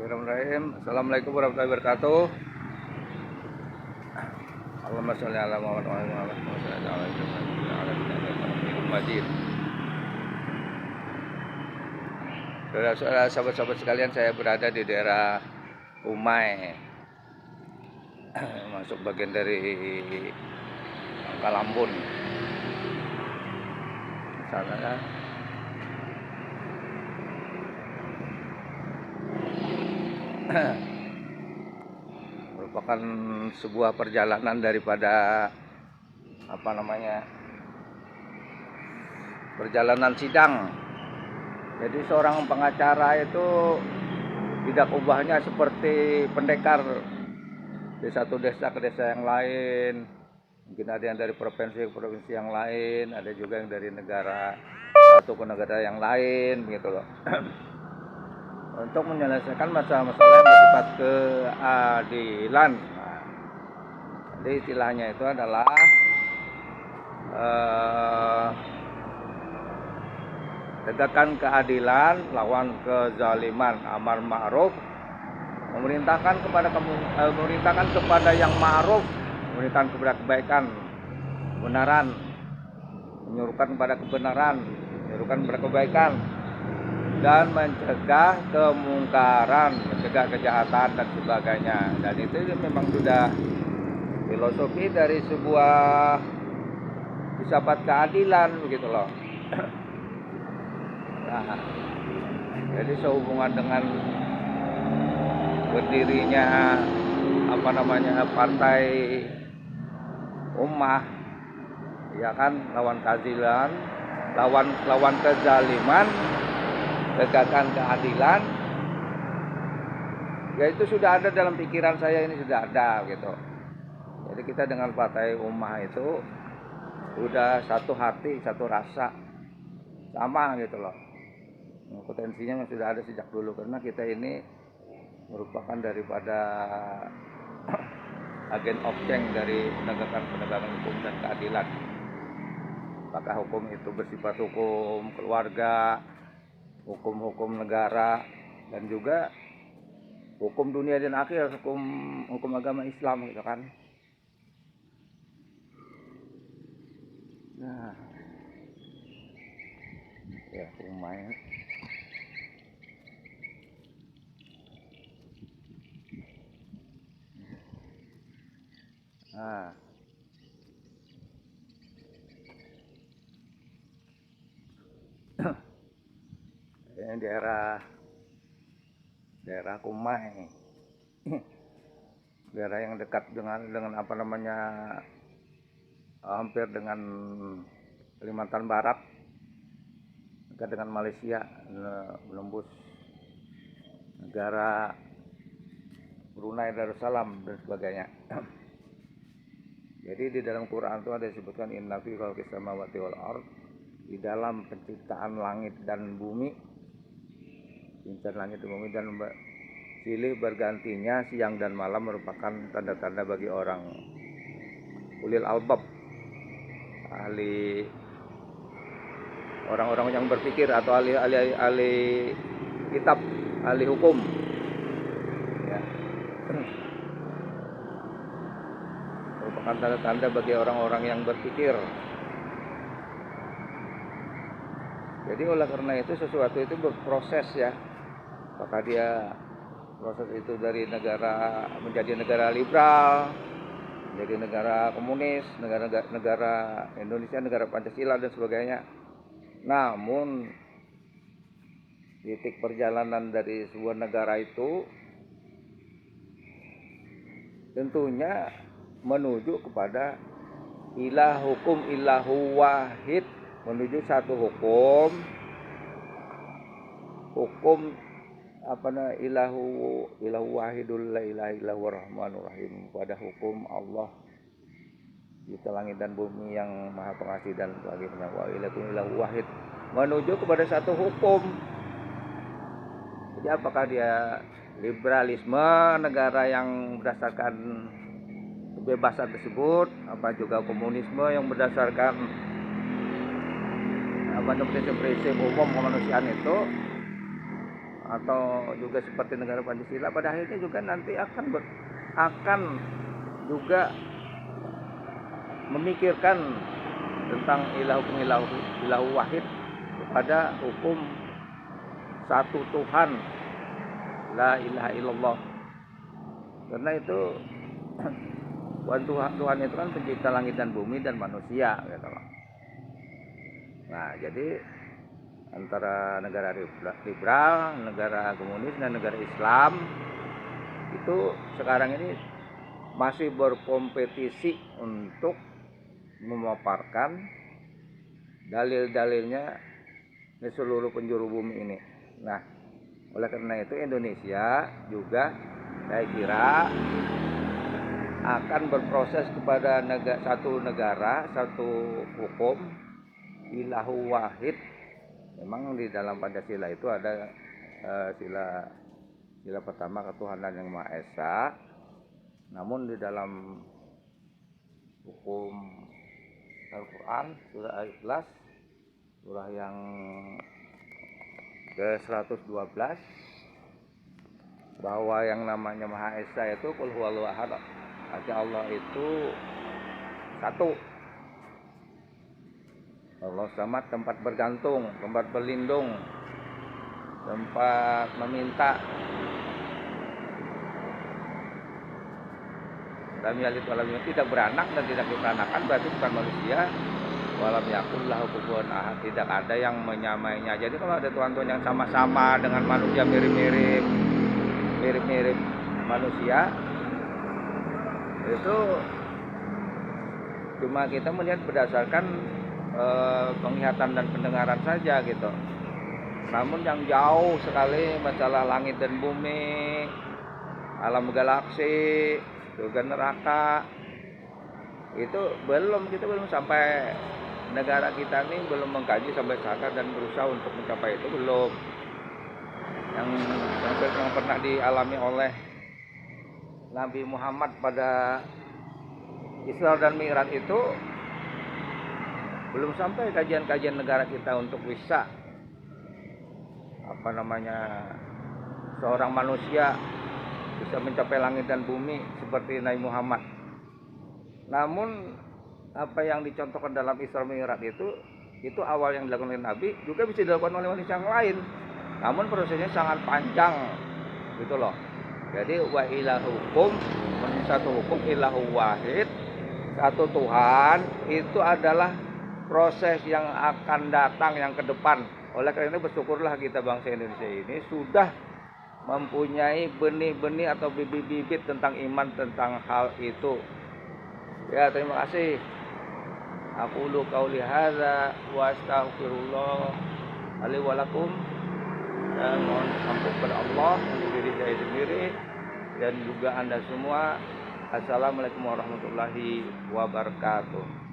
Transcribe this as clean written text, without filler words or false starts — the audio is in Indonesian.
Bismillahirrahmanirrahim. Assalamualaikum warahmatullahi wabarakatuh. Allahumma sholli ala Muhammad wa ala Muhammad wa salli ala Muhammad Majid. Saudara-saudara, sahabat-sahabat sekalian, saya berada di daerah Umay, masuk bagian dari Kalambun. Sana merupakan sebuah perjalanan daripada perjalanan sidang. Jadi seorang pengacara itu tidak ubahnya seperti pendekar di satu desa ke desa yang lain. Mungkin ada yang dari provinsi ke provinsi yang lain, ada juga yang dari negara satu ke negara yang lain, gitu loh. Untuk menyelesaikan masalah-masalah yang bersifat keadilan. Nah, jadi istilahnya itu adalah tegakkan keadilan, lawan kezaliman, amar ma'ruf, memerintahkan kepada yang ma'ruf, memerintahkan kepada kebaikan, kebenaran, menyuruhkan kepada kebenaran, menyuruhkan kepada kebaikan, dan mencegah kemungkaran, mencegah kejahatan dan sebagainya. Dan itu memang sudah filosofi dari sebuah filsafat keadilan, begitu loh. Nah, jadi sehubungan dengan berdirinya partai Ummah, ya kan, lawan keadilan, lawan kezaliman, tegakkan keadilan, ya itu sudah ada dalam pikiran saya, ini sudah ada gitu. Jadi kita dengan partai Ummah itu sudah satu hati, satu rasa, sama gitu loh. Potensinya sudah ada sejak dulu, karena kita ini merupakan daripada agen of change dari penegakan hukum dan keadilan. Apakah hukum itu bersifat hukum keluarga, hukum negara, dan juga hukum dunia dan akhir, hukum agama Islam, gitu kan. Nah, ya lumayan. Nah, ini daerah Kumai, daerah yang dekat dengan hampir dengan Kalimantan Barat, dekat dengan Malaysia, menembus negara Brunei Darussalam dan sebagainya. Jadi di dalam Quran itu ada disebutkan inna fi khalqis samawati wal ard, di dalam penciptaan langit dan bumi, dan silih bergantinya siang dan malam merupakan tanda-tanda bagi orang ulil albab, orang-orang yang berpikir, atau ahli kitab, ahli hukum, ya. Merupakan tanda-tanda bagi orang-orang yang berpikir. Jadi oleh karena itu sesuatu itu berproses, ya. Apakah dia proses itu dari negara menjadi negara liberal, menjadi negara komunis, negara Indonesia, negara Pancasila dan sebagainya. Namun titik perjalanan dari sebuah negara itu tentunya menuju kepada ilahu wahid, menuju satu hukum ilahu wahidul la ilaha illahu rahmanur rahim, pada hukum Allah di langit dan bumi yang maha pengasih dan sebagainya. Wa ilahu wahid, menuju kepada satu hukum. Jadi apakah dia liberalisme, negara yang berdasarkan kebebasan tersebut, apa juga komunisme yang berdasarkan prinsip umum kemanusiaan itu, atau juga seperti negara Pancasila, pada akhirnya juga nanti akan juga memikirkan tentang ilahu wahid kepada hukum satu Tuhan, la ilaha illallah. Karena itu Tuhan itu kan pencipta langit dan bumi dan manusia gitu loh. Nah, jadi antara negara liberal, negara komunis dan negara Islam itu sekarang ini masih berkompetisi untuk memaparkan dalil-dalilnya di seluruh penjuru bumi ini. Nah, oleh karena itu Indonesia juga saya kira akan berproses kepada satu negara, satu hukum, ilahu wahid. Memang di dalam Pancasila itu ada sila pertama ketuhanan yang Maha Esa. Namun di dalam hukum Al-Quran surah Al-Ikhlas, surah yang ke-112, bahwa yang namanya Maha Esa itu qul huwallahu ahad, arti Allah itu satu. Allah samad, tempat bergantung, tempat berlindung, tempat meminta. Lam yalid walam yulad, tidak beranak dan tidak diperanakan, berarti bukan manusia. Walam yakul lahu kufuwan ahad, tidak ada yang menyamainya. Jadi kalau ada Tuhan-Tuhan yang sama-sama dengan manusia, mirip-mirip manusia, itu cuma kita melihat berdasarkan penglihatan dan pendengaran saja gitu. Namun yang jauh sekali masalah langit dan bumi, alam galaksi, surga neraka, itu kita belum sampai, negara kita ini belum mengkaji sampai sana dan berusaha untuk mencapai itu belum. Yang pernah dialami oleh Nabi Muhammad pada Isra dan Mi'raj itu belum sampai kajian-kajian negara kita untuk bisa seorang manusia bisa mencapai langit dan bumi seperti Nabi Muhammad. Namun apa yang dicontohkan dalam Isra Mi'raj itu awal yang dilakukan oleh Nabi juga bisa dilakukan oleh manusia yang lain. Namun prosesnya sangat panjang gitu loh. Jadi wa ilahukum, satu hukum, ilahu wahid, satu Tuhan, itu adalah proses yang akan datang yang ke depan. Oleh karena itu bersyukurlah kita bangsa Indonesia ini sudah mempunyai benih-benih atau bibit-bibit tentang iman tentang hal itu. Ya, terima kasih. Aqulu qauli hadza wa astaghfirullah li wa lakum, dan mohon ampun kepada Allah untuk diri saya sendiri dan juga Anda semua. Assalamualaikum warahmatullahi wabarakatuh.